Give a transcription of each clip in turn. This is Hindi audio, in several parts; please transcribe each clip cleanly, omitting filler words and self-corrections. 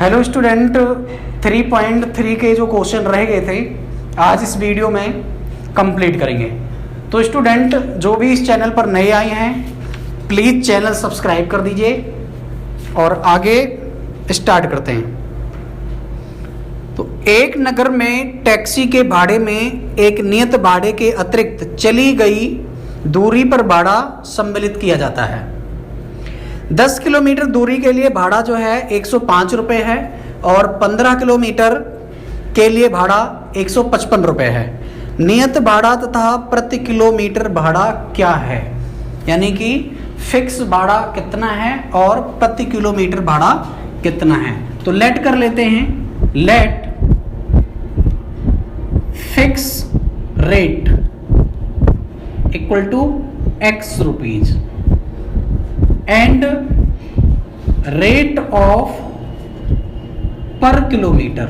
हेलो स्टूडेंट, 3.3 के जो क्वेश्चन रह गए थे आज इस वीडियो में कंप्लीट करेंगे। तो स्टूडेंट जो भी इस चैनल पर नए आए हैं प्लीज़ चैनल सब्सक्राइब कर दीजिए और आगे स्टार्ट करते हैं। तो एक नगर में टैक्सी के भाड़े में एक नियत भाड़े के अतिरिक्त चली गई दूरी पर भाड़ा सम्मिलित किया जाता है। 10 किलोमीटर दूरी के लिए भाड़ा जो है 105 रुपये है और 15 किलोमीटर के लिए भाड़ा 155 रुपये है। नियत भाड़ा तथा प्रति किलोमीटर भाड़ा क्या है, यानी कि फिक्स भाड़ा कितना है और प्रति किलोमीटर भाड़ा कितना है। तो लेट कर लेते हैं, let fix rate equal to x rupees and rate of per kilometre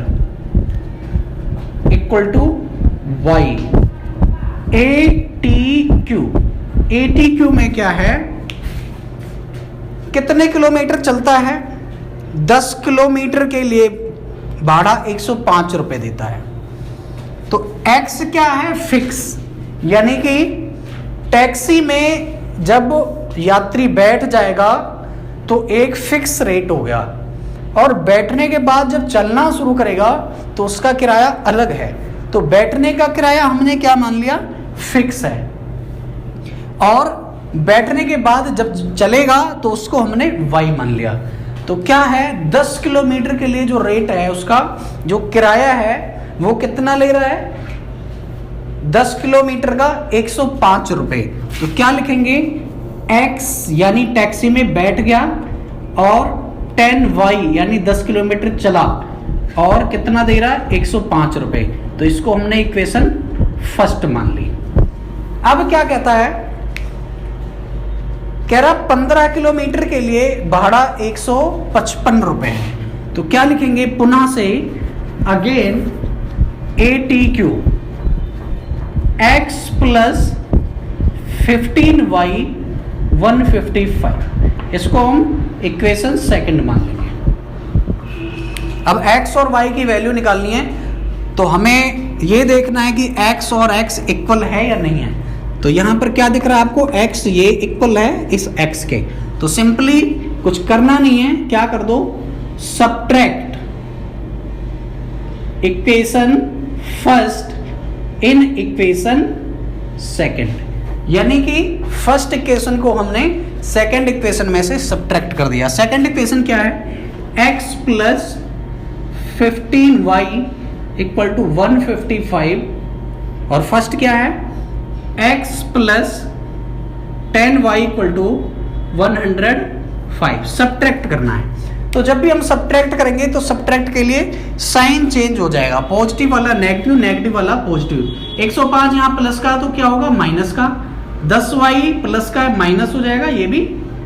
equal to y। ATQ में क्या है, कितने किलोमीटर चलता है। 10 किलोमीटर के लिए भाड़ा 105 रुपये देता है। तो x क्या है, फिक्स, यानी कि टैक्सी में जब यात्री बैठ जाएगा तो एक फिक्स रेट हो गया और बैठने के बाद जब चलना शुरू करेगा तो उसका किराया अलग है। तो बैठने का किराया हमने क्या मान लिया, फिक्स है, और बैठने के बाद जब चलेगा तो उसको हमने वाई मान लिया। तो क्या है, 10 किलोमीटर के लिए जो रेट है उसका जो किराया है वो कितना ले रहा है, 10 किलोमीटर का 105 रुपये। तो क्या लिखेंगे, x यानी टैक्सी में बैठ गया और 10y यानी 10 किलोमीटर चला और कितना दे रहा है, 105 रुपये। तो इसको हमने इक्वेशन फर्स्ट मान ली। अब क्या कहता है, कह रहा 15 किलोमीटर के लिए भाड़ा 155 रुपये है। तो क्या लिखेंगे, पुनः से again ATQ x plus 15y 155, इसको हम इक्वेशन सेकंड मान लेंगे। अब x और y की वैल्यू निकालनी है तो हमें ये देखना है कि x और x इक्वल है या नहीं है। तो यहां पर क्या दिख रहा है आपको, x ये इक्वल है इस x के। तो सिंपली कुछ करना नहीं है, क्या कर दो, subtract equation first in equation second, यानी कि फर्स्ट इक्वेशन को हमने सेकंड इक्वेशन में से सब्ट्रैक्ट कर दिया। सेकंड इक्वेशन क्या है, x plus 15y equal to 155 और फर्स्ट क्या है, x plus 10y equal to 105। Subtract करना है। तो जब भी हम सब्ट्रैक्ट करेंगे तो सब्ट्रैक्ट के लिए साइन चेंज हो जाएगा, पॉजिटिव वाला नेगेटिव, नेगेटिव वाला पॉजिटिव। 105 यहाँ प्लस का तो क्या होगा, माइनस का। 10y प्लस का माइनस हो जाएगा, ये भी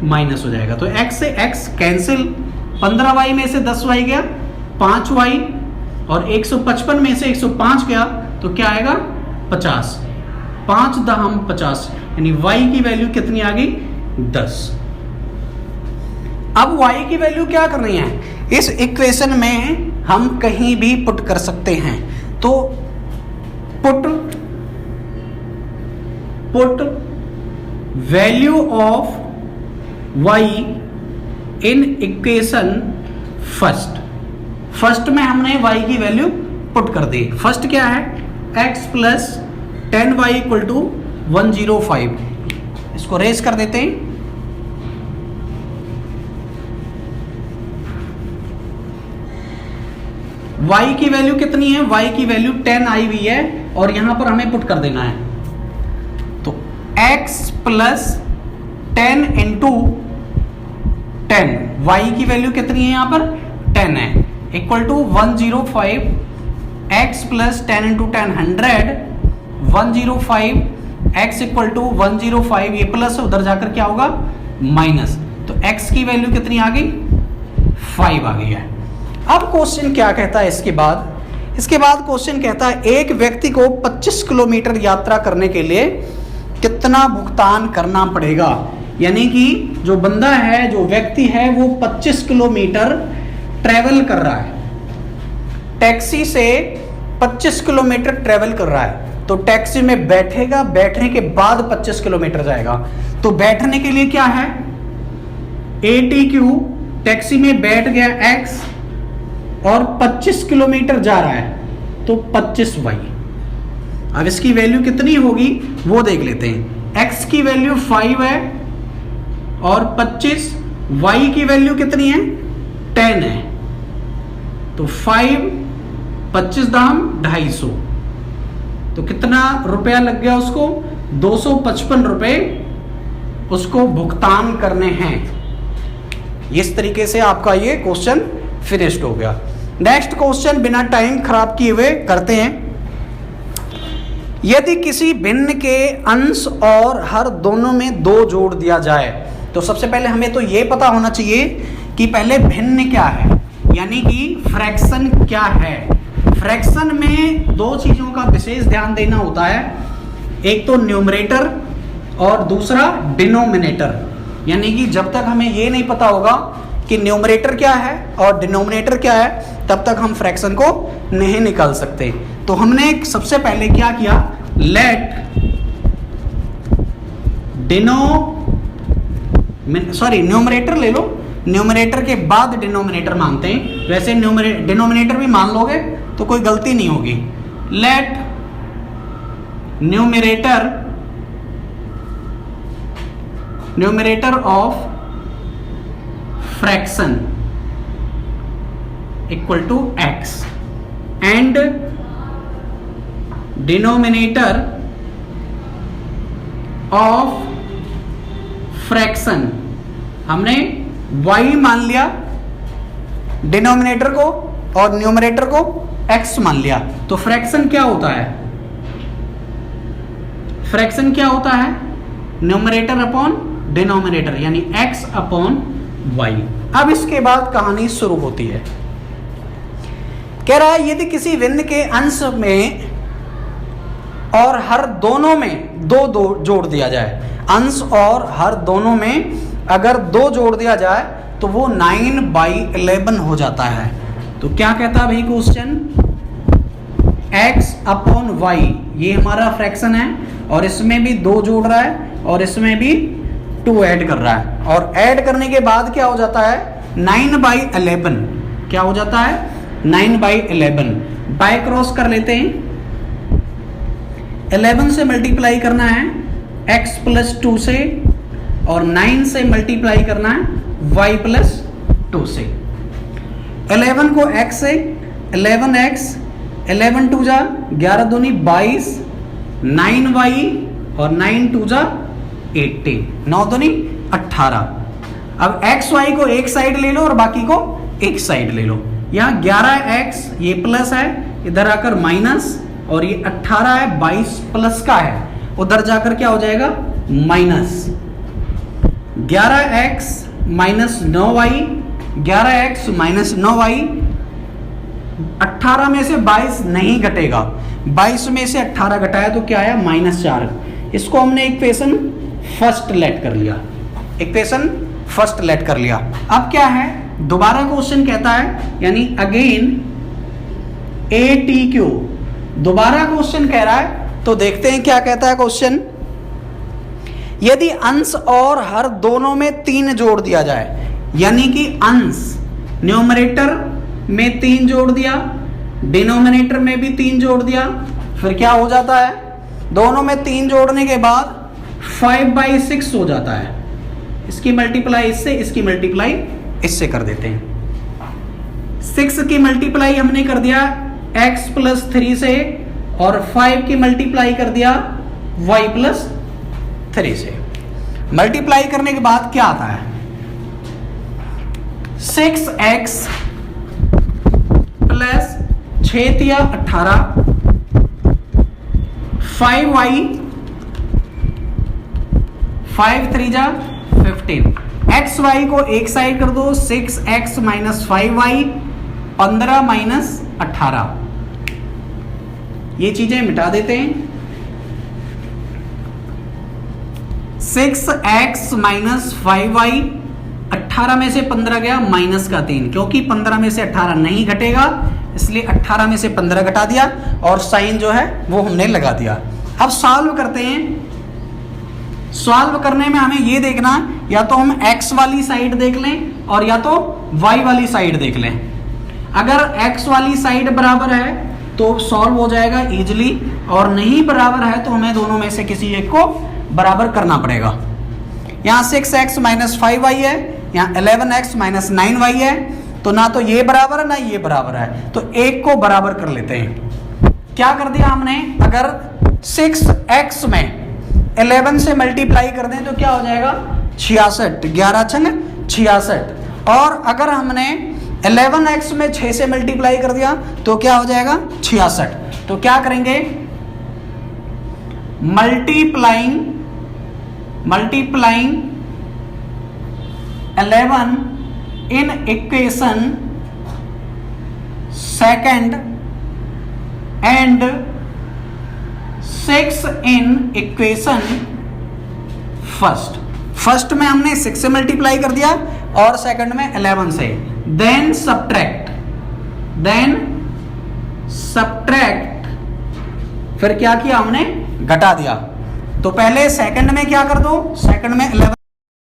माइनस हो जाएगा। तो x से x कैंसिल, 15y में से 10y गया 5y और 155 में से 105 गया तो क्या आएगा, 50। 5 दहम 50, यानी y की वैल्यू कितनी आ गई, 10। अब y की वैल्यू क्या करनी है, इस इक्वेशन में हम कहीं भी पुट कर सकते हैं। तो put value of y in equation first में हमने y की वैल्यू पुट कर दी। फर्स्ट क्या है, x plus 10y equal to 105। इसको रेस कर देते हैं। y की वैल्यू कितनी है, y की वैल्यू 10 आई हुई है और यहां पर हमें पुट कर देना है। तो x प्लस 10 इंटू 10, y की वैल्यू कितनी है यहां पर 10 है, equal to 105। x plus 10 into 10 100, 105 x equal to 105, ये प्लस उधर जाकर क्या होगा, माइनस। तो x की वैल्यू कितनी आ गई, 5 आ गई है। अब क्वेश्चन क्या कहता है इसके बाद क्वेश्चन कहता है एक व्यक्ति को 25 किलोमीटर यात्रा करने के लिए कितना भुगतान करना पड़ेगा। यानी कि जो बंदा है, जो व्यक्ति है, वो 25 किलोमीटर ट्रेवल कर रहा है, टैक्सी से 25 किलोमीटर ट्रेवल कर रहा है, तो टैक्सी में बैठेगा, बैठने के बाद 25 किलोमीटर जाएगा। तो बैठने के लिए क्या है, ATQ, टैक्सी में बैठ गया x और 25 किलोमीटर जा रहा है तो 25y। अब इसकी वैल्यू कितनी होगी वो देख लेते हैं। x की वैल्यू 5 है और 25, y की वैल्यू कितनी है 10 है, तो 5 25 दाम 250, तो कितना रुपया लग गया उसको, 255 रुपए उसको भुगतान करने हैं। इस तरीके से आपका ये क्वेश्चन फिनिश्ड हो गया। नेक्स्ट क्वेश्चन बिना टाइम खराब किए हुए करते हैं। यदि किसी भिन्न के अंश और हर दोनों में 2 जोड़ दिया जाए, तो सबसे पहले हमें तो ये पता होना चाहिए कि पहले भिन्न क्या है, यानी कि फ्रैक्शन क्या है। फ्रैक्शन में 2 चीजों का विशेष ध्यान देना होता है, एक तो न्यूमरेटर और दूसरा डिनोमिनेटर। यानी कि जब तक हमें ये नहीं पता होगा कि न्यूमरेटर क्या है और डिनोमिनेटर क्या है, तब तक हम फ्रैक्शन को नहीं निकाल सकते। तो हमने सबसे पहले क्या किया, लेट न्यूमरेटर ले लो, न्यूमरेटर के बाद डिनोमिनेटर मानते हैं। वैसे डिनोमिनेटर भी मान लोगे तो कोई गलती नहीं होगी। Let numerator of fraction equal to x and denominator of fraction हमने y मान लिया डिनोमिनेटर को और न्यूमरेटर को x मान लिया। तो फ्रैक्शन क्या होता है, फ्रैक्शन क्या होता है, न्यूमरेटर अपॉन डिनोमिनेटर यानी x अपॉन y। अब इसके बाद कहानी शुरू होती है। कह रहा है यदि किसी भिन्न के अंश में और हर दोनों में 2 जोड़ दिया जाए, अंश और हर दोनों में अगर 2 जोड़ दिया जाए तो वो 9/11 हो जाता है। तो क्या कहता है भाई क्वेश्चन, x अपॉन y ये हमारा फ्रैक्शन है और इसमें भी 2 जोड़ रहा है और इसमें भी 2 ऐड कर रहा है, और ऐड करने के बाद क्या हो जाता है 9/11। क्या हो जाता है 9/11। बाय क्रॉस कर लेते हैं, 11 से मल्टीप्लाई करना है x प्लस 2 से और 9 से मल्टीप्लाई करना है y प्लस 2 से। 11 को x से 11x, 11 2 जा 11 दूनी 22, 9y और 9 2 जा 18, 9 दूनी 18। अब x y को एक साइड ले लो और बाकी को एक साइड ले लो। यहाँ 11x ये प्लस है, इधर आकर माइनस, और ये 18 है 22 प्लस का है, उधर जाकर क्या हो जाएगा minus. 11x minus 9y, 11x minus 9y, 18 में से 22 नहीं घटेगा, 22 में से 18 घटाया तो क्या आया -4। इसको हमने इक्वेशन फर्स्ट लेट कर लिया, इक्वेशन फर्स्ट लेट कर लिया। अब क्या है, दोबारा क्वेश्चन कहता है, यानी अगेन ATQ, दोबारा क्वेश्चन कह रहा है। तो देखते हैं क्या कहता है क्वेश्चन। यदि अंश और हर दोनों में 3 जोड़ दिया जाए, यानी कि अंश न्यूमरेटर में 3 जोड़ दिया, डिनोमिनेटर में भी 3 जोड़ दिया, फिर क्या हो जाता है, दोनों में 3 जोड़ने के बाद 5/6 हो जाता है। इसकी मल्टीप्लाई इससे, इसकी मल्टीप्लाई इससे कर देते हैं। 6 की मल्टीप्लाई हमने कर दिया x प्लस 3 से, और 5 की मल्टीप्लाई कर दिया y प्लस 3 से। मल्टीप्लाई करने के बाद क्या आता है, 6x प्लस 6 तिया 18, 5y, 5 3 जा 15। एक्स वाई को एक साइड कर दो, 6x माइनस 5y, 15 माइनस 18, ये चीजें मिटा देते हैं। 6x माइनस 5y 18 में से 15 गया माइनस का 3, क्योंकि 15 में से 18 नहीं घटेगा, इसलिए 18 में से 15 घटा दिया और साइन जो है वो हमने लगा दिया। अब सॉल्व करते हैं। सॉल्व करने में हमें ये देखना, या तो हम x वाली साइड देख लें और या तो y वाली साइड देख लें। अगर x वाली साइड बराबर है तो सॉल्व हो जाएगा इजीली, और नहीं बराबर है तो हमें दोनों में से किसी एक को बराबर करना पड़ेगा। यहाँ 6x माइनस 5y है, यहाँ 11x माइनस 9y है, तो ना तो ये बराबर है ना ये बराबर है, तो एक को बराबर कर लेते हैं। क्या कर दिया हमने, अगर 6x में 11 से मल्टीप्लाई कर दें तो क्या हो जाएगा 66, 11 छंग 66, और अगर हमने 11x में 6 से मल्टीप्लाई कर दिया तो क्या हो जाएगा 66। तो क्या करेंगे, multiplying 11 in equation second and 6 in equation first. First में हमने 6 से मल्टीप्लाई कर दिया और सेकंड में 11 से। देन सब्ट्रैक्ट, फिर क्या किया हमने, घटा दिया। तो पहले सेकंड में क्या कर दो, सेकंड में 11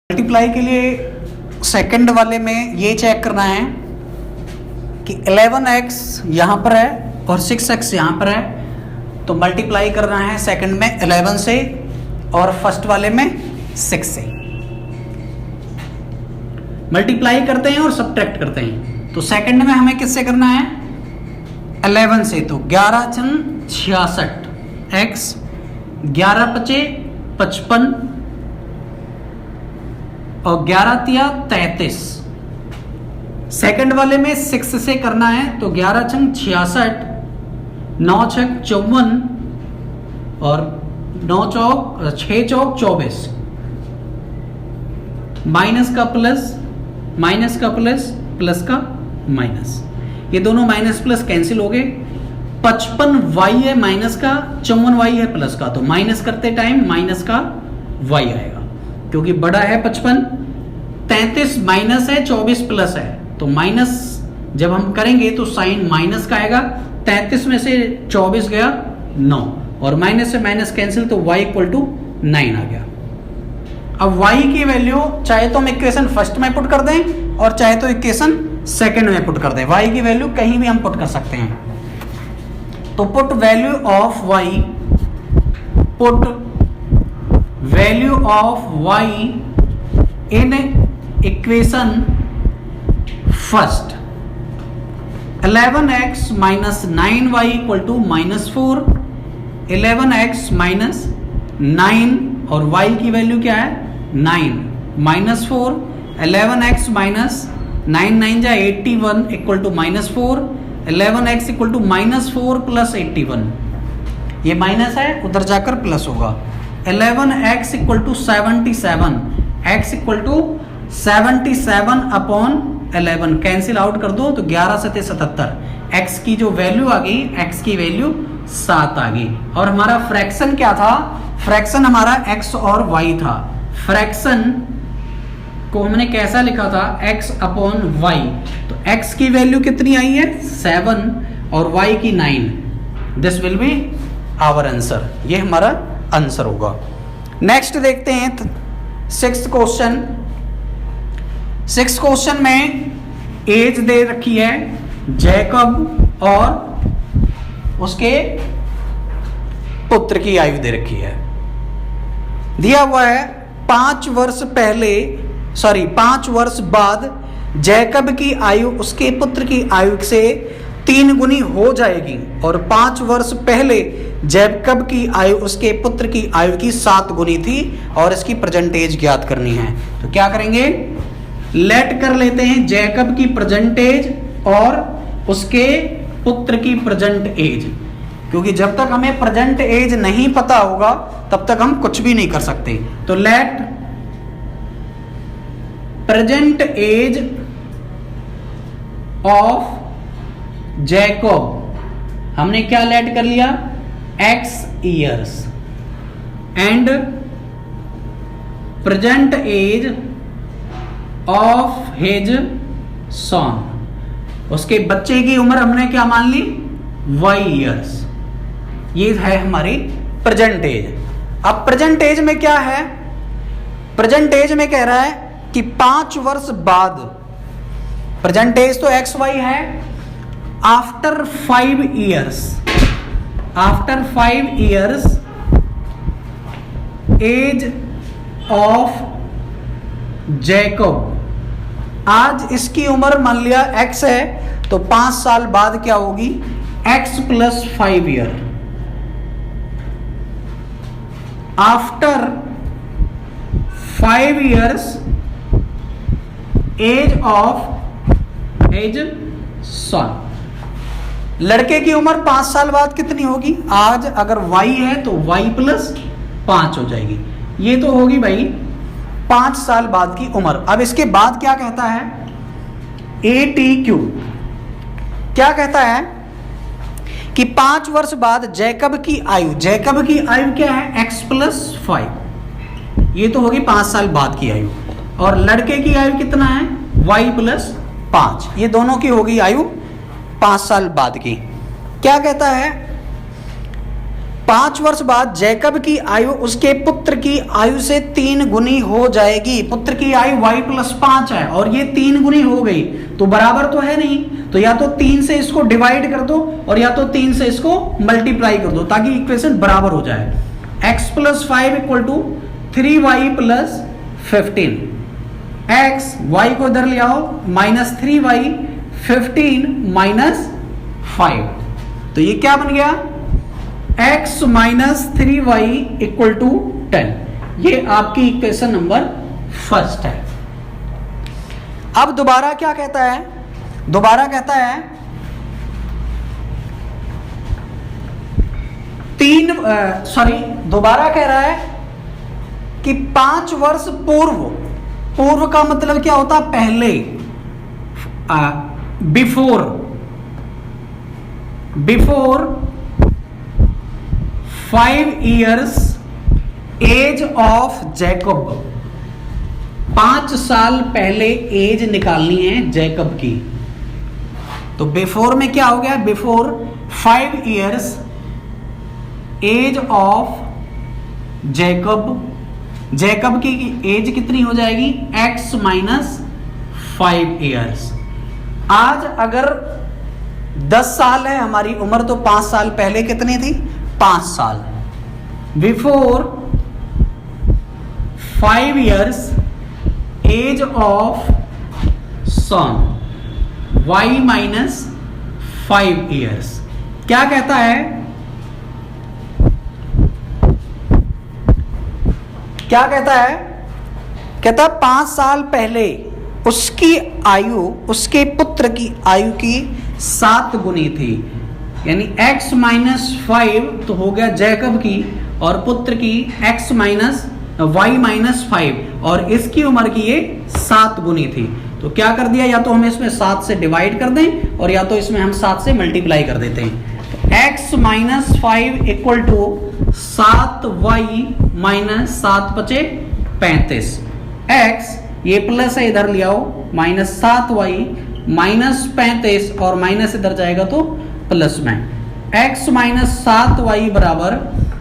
मल्टीप्लाई के लिए सेकंड वाले में ये चेक करना है कि 11x यहां पर है और 6x यहां पर है, तो मल्टीप्लाई करना है सेकंड में 11 से और फर्स्ट वाले में 6 से। मल्टीप्लाई करते हैं और सब्ट्रैक्ट करते हैं। तो सेकंड में हमें किससे करना है, 11 से, तो 11 छंग 66, x 11 पचे 55 और 11 तिया 33। सेकंड वाले में 6 से करना है, तो 11 छंग 66, 9 छक 54 और 9 चौक 6 चौक 24, माइनस का प्लस, माइनस का प्लस, प्लस का माइनस, ये दोनों माइनस प्लस कैंसिल हो गए। 55y है माइनस का, 54y है प्लस का, तो माइनस करते टाइम माइनस का y आएगा क्योंकि बड़ा है 55। 33 माइनस है, 24 प्लस है, तो माइनस जब हम करेंगे तो साइन माइनस का आएगा। 33 में से 24 गया 9 और माइनस से माइनस कैंसिल, तो y इक्वल टू 9 आ गया। अब y की वैल्यू चाहे तो हम इक्वेशन फर्स्ट में पुट कर दें और चाहे तो इक्वेशन सेकंड में पुट कर दें। y की वैल्यू कहीं भी हम पुट कर सकते हैं। तो put value of y, put value of y in equation first. 11x minus 9y equal to -4, 11x minus 9 और y की वैल्यू क्या है 9, -4, 11x माइनस 9 9 जा 81 equal to -4, 11x equal to -4 plus 81, ये माइनस है उधर जाकर प्लस होगा। 11x equal to 77, x equal to 77 upon 11 cancel out कर दो तो 11 से 77, x की जो वैल्यू आ गई, x की वैल्यू 7 आ गई। और हमारा फ्रैक्शन क्या था, फ्रैक्शन हमारा x और y था। फ्रैक्शन को हमने कैसा लिखा था, x अपॉन y, तो x की वैल्यू कितनी आई है 7 और y की 9। This will be our answer, ये हमारा आंसर होगा। नेक्स्ट देखते हैं 6th क्वेश्चन। 6th क्वेश्चन में एज दे रखी है जैकब और उसके पुत्र की आयु दे रखी है। दिया हुआ है 5 वर्ष बाद जैकब की आयु उसके पुत्र की आयु से 3 गुनी हो जाएगी और 5 वर्ष पहले जैकब की आयु उसके पुत्र की आयु की 7 गुनी थी और इसकी प्रेजेंट एज ज्ञात करनी है। तो क्या करेंगे, लेट कर लेते हैं जैकब की प्रेजेंट एज और उसके पुत्र की प्रेजेंट एज, क्योंकि जब तक हमें प्रेजेंट एज नहीं पता होगा तब तक हम कुछ भी नहीं कर सकते। तो let present age of Jacob, हमने क्या लेट कर लिया x years, and present age of his son, उसके बच्चे की उम्र हमने क्या मान ली, y ईयर्स। ये है हमारी प्रेजेंट एज। अब प्रेजेंट एज में क्या है, प्रेजेंट एज में कह रहा है कि 5 वर्ष बाद, प्रेजेंट एज तो एक्स वाई है, after 5 years, after 5 years age of Jacob, आज इसकी उम्र मान लिया x है, तो 5 साल बाद क्या होगी, x plus 5 year. After 5 years age of age son, लड़के की उम्र 5 साल बाद कितनी होगी, आज अगर y है तो y प्लस 5 हो जाएगी। ये तो होगी भाई 5 साल बाद की उम्र। अब इसके बाद क्या कहता है, ATQ क्या कहता है कि 5 वर्ष बाद जैकब की आयु, जैकब की आयु क्या है, x प्लस 5, ये तो होगी 5 साल बाद की आयु, और लड़के की आयु कितना है, y प्लस 5, ये दोनों की होगी आयु 5 साल बाद की। क्या कहता है, 5 वर्ष बाद जैकब की आयु उसके पुत्र की आयु से 3 गुनी हो जाएगी। पुत्र की आयु y प्लस 5 है और ये 3 गुनी हो गई, तो बराबर तो है नहीं, तो या तो 3 से इसको डिवाइड कर दो और या तो 3 से इसको मल्टीप्लाई कर दो ताकि इक्वेशन बराबर हो जाए। x plus 5 equal to 3y plus 15, x y को इधर ले आओ, माइनस 3y 15 माइनस 5, तो ये क्या बन गया, x minus 3y equal to 10। ये आपकी इक्वेशन नंबर फर्स्ट है। अब दोबारा क्या कहता है, दोबारा कहता है दोबारा कह रहा है कि 5 वर्ष पूर्व, पूर्व का मतलब क्या होता है, पहले, before 5 years age of Jacob, 5 साल पहले एज निकालनी है जैकब की। तो बिफोर में क्या हो गया, before 5 years age of Jacob, Jacob की एज कितनी हो जाएगी, x माइनस 5 ईयर्स। आज अगर 10 साल है हमारी उम्र, तो 5 साल पहले कितनी थी, 5 साल। Before 5 years age of son, y minus 5 years. क्या कहता है, क्या कहता है, कहता 5 साल पहले उसकी आयु उसके पुत्र की आयु की 7 गुनी थी, यानी x माइनस 5 तो हो गया जैकब की, और पुत्र की x माइनस y माइनस 5, और इसकी उम्र की ये 7 गुनी थी। तो क्या कर दिया, या तो हम इसमें 7 से डिवाइड कर दें और या तो इसमें हम 7 से मल्टीप्लाई कर देते हैं। तो x minus 5 equal to 7y minus 7 बचे 35, x ये प्लस है इधर ले आओ, माइनस 7y माइनस 35 और माइनस इधर जाएगा तो प्लस में, x माइनस 7y बराबर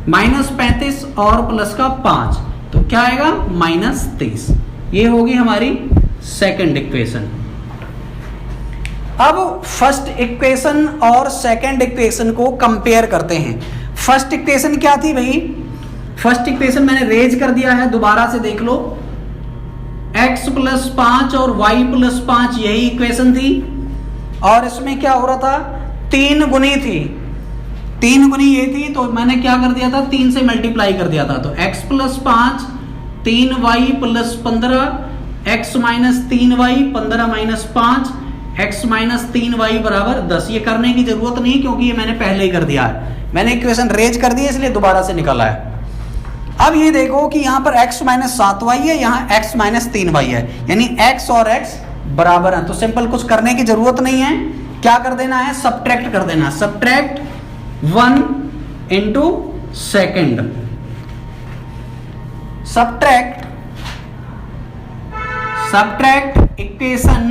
माइनस 35 और प्लस का 5, तो क्या आएगा माइनस 30। ये होगी हमारी सेकंड इक्वेशन। अब फर्स्ट इक्वेशन और सेकंड इक्वेशन को कंपेयर करते हैं। फर्स्ट इक्वेशन क्या थी भाई, फर्स्ट इक्वेशन मैंने रेज कर दिया है, दोबारा से देख लो, x प्लस 5 और y प्लस 5 यही इक्वेशन थी, और इसमें क्या हो रहा था, 3 गुनी थी, 3 गुनी ये थी, तो मैंने क्या कर दिया था, 3 से मल्टीप्लाई कर दिया था। तो x plus 5 3y plus 15, x minus 3y 15 minus 5, x minus 3y बराबर 10। ये करने की जरूरत नहीं क्योंकि ये मैंने पहले ही कर दिया है, मैंने इक्वेशन रेज कर दी इसलिए दोबारा से निकाला है। अब ये देखो कि यहाँ पर x माइनस 7y है, यहाँ x माइनस 3y है, यानी x और x बराबर है। तो सिंपल कुछ करने की जरूरत नहीं है, क्या कर देना है, सब्ट्रैक्ट कर देना, subtract 1 into second, subtract subtract equation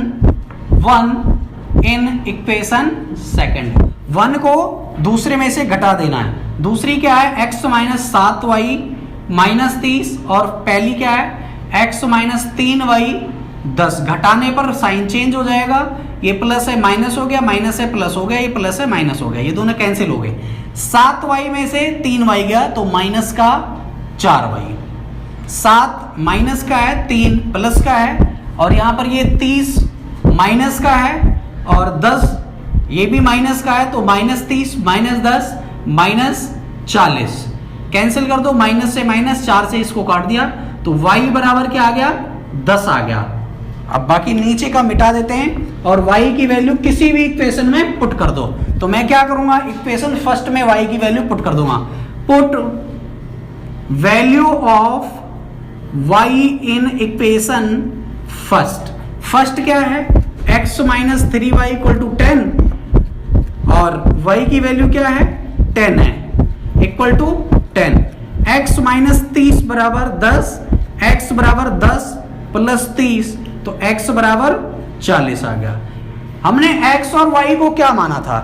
1 in equation second. 1 को दूसरे में से घटा देना है। दूसरी क्या है, x माइनस 7y माइनस 30, और पहली क्या है x माइनस 3y 10। घटाने पर साइन चेंज हो जाएगा, ये प्लस है माइनस हो गया, माइनस है प्लस हो गया, ये प्लस है माइनस हो गया, ये दोनों कैंसिल हो गए। 7y में से 3y गया तो माइनस का 4y। 7 माइनस का है, 3 प्लस का है, और यहां पर ये 30 माइनस का है, और 10 ये भी माइनस का है, तो माइनस 30 माइनस 10 माइनस 40। कैंसिल कर दो, माइनस से माइनस, 4 से इसको काट दिया, तो y बराबर क्या आ गया, 10 आ गया। अब बाकी नीचे का मिटा देते हैं और y की वैल्यू किसी भी इक्वेशन में पुट कर दो। तो मैं क्या करूंगा, इक्वेशन फर्स्ट में y की वैल्यू पुट कर दूंगा। Put value of y in equation first. First क्या है, x minus 3y equal to 10, और y की वैल्यू क्या है, 10 है, इक्वल टू 10। x माइनस 30 बराबर 10, x बराबर 10 प्लस 30, तो x बराबर 40 आ गया। हमने x और y को क्या माना था,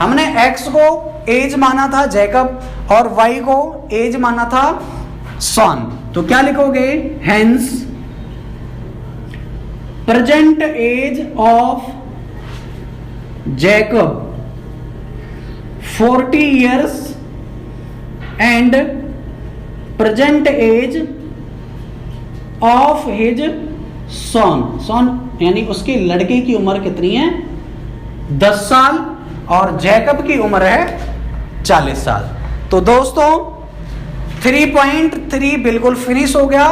हमने x को एज माना था जैकब, और y को एज माना था सॉन। तो क्या लिखोगे, hence present age of Jacob 40 years and present age of his son. Son यानी उसके लड़के की उम्र कितनी है, 10 साल, और जैकब की उम्र है 40 साल। तो दोस्तों 3.3 बिल्कुल फिनिश हो गया।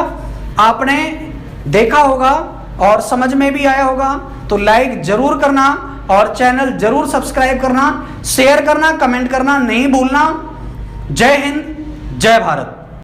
आपने देखा होगा और समझ में भी आया होगा, तो लाइक जरूर करना और चैनल जरूर सब्सक्राइब करना, शेयर करना, कमेंट करना नहीं भूलना। जय हिंद, जय भारत।